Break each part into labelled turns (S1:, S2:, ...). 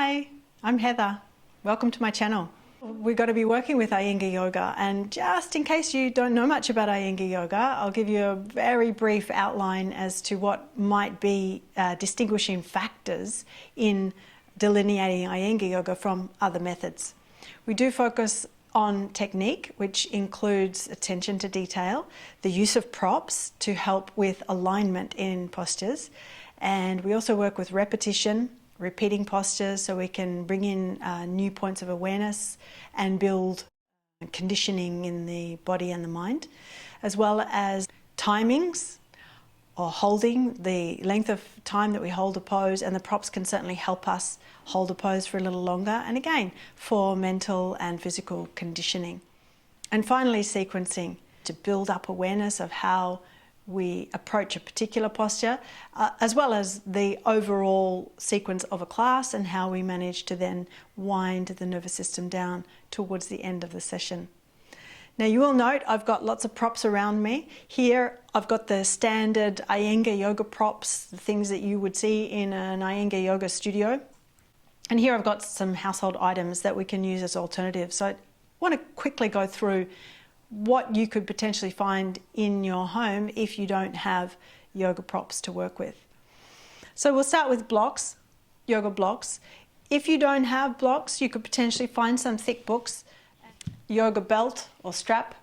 S1: Hi, I'm Heather. Welcome to my channel. We're going to be working with Iyengar Yoga, and just in case you don't know much about Iyengar Yoga, I'll give you a very brief outline as to what might be distinguishing factors in delineating Iyengar Yoga from other methods. We do focus on technique, which includes attention to detail, the use of props to help with alignment in postures, and we also work with repetition, repeating postures so we can bring in new points of awareness and build conditioning in the body and the mind, as well as timings or holding, the length of time that we hold a pose, and the props can certainly help us hold a pose for a little longer, and again for mental and physical conditioning. And finally, sequencing to build up awareness of how we approach a particular posture, as well as the overall sequence of a class and how we manage to then wind the nervous system down towards the end of the session. Now you will note I've got lots of props around me. Here I've got the standard Iyengar Yoga props, the things that you would see in an Iyengar Yoga studio. And here I've got some household items that we can use as alternatives. So I want to quickly go through what you could potentially find in your home if you don't have yoga props to work with. So we'll start with blocks, yoga blocks. If you don't have blocks, you could potentially find some thick books, yoga belt or strap.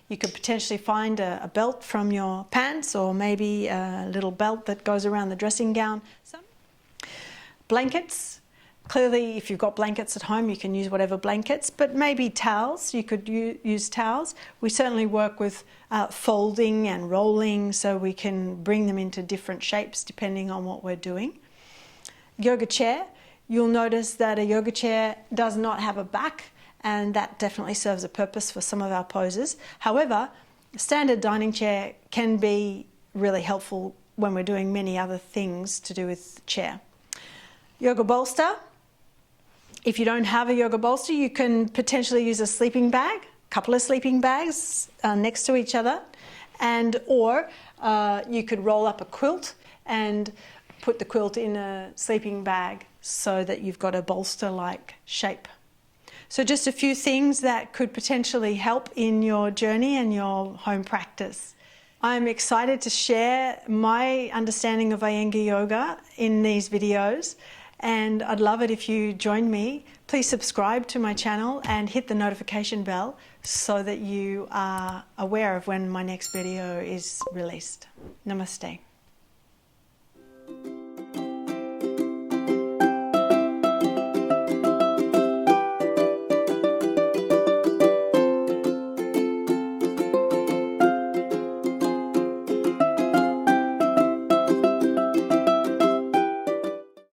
S1: You could potentially find a belt from your pants, or maybe a little belt that goes around the dressing gown. Some blankets. Clearly, if you've got blankets at home, you can use whatever blankets, but maybe towels, you could use towels. We certainly work with folding and rolling, so we can bring them into different shapes depending on what we're doing. Yoga chair, you'll notice that a yoga chair does not have a back, and that definitely serves a purpose for some of our poses. However, a standard dining chair can be really helpful when we're doing many other things to do with the chair. Yoga bolster. If you don't have a yoga bolster, you can potentially use a sleeping bag, a couple of sleeping bags next to each other, or you could roll up a quilt and put the quilt in a sleeping bag so that you've got a bolster-like shape. So just a few things that could potentially help in your journey and your home practice. I'm excited to share my understanding of Iyengar Yoga in these videos, and I'd love it if you join me. Please subscribe to my channel and hit the notification bell so that you are aware of when my next video is released. Namaste.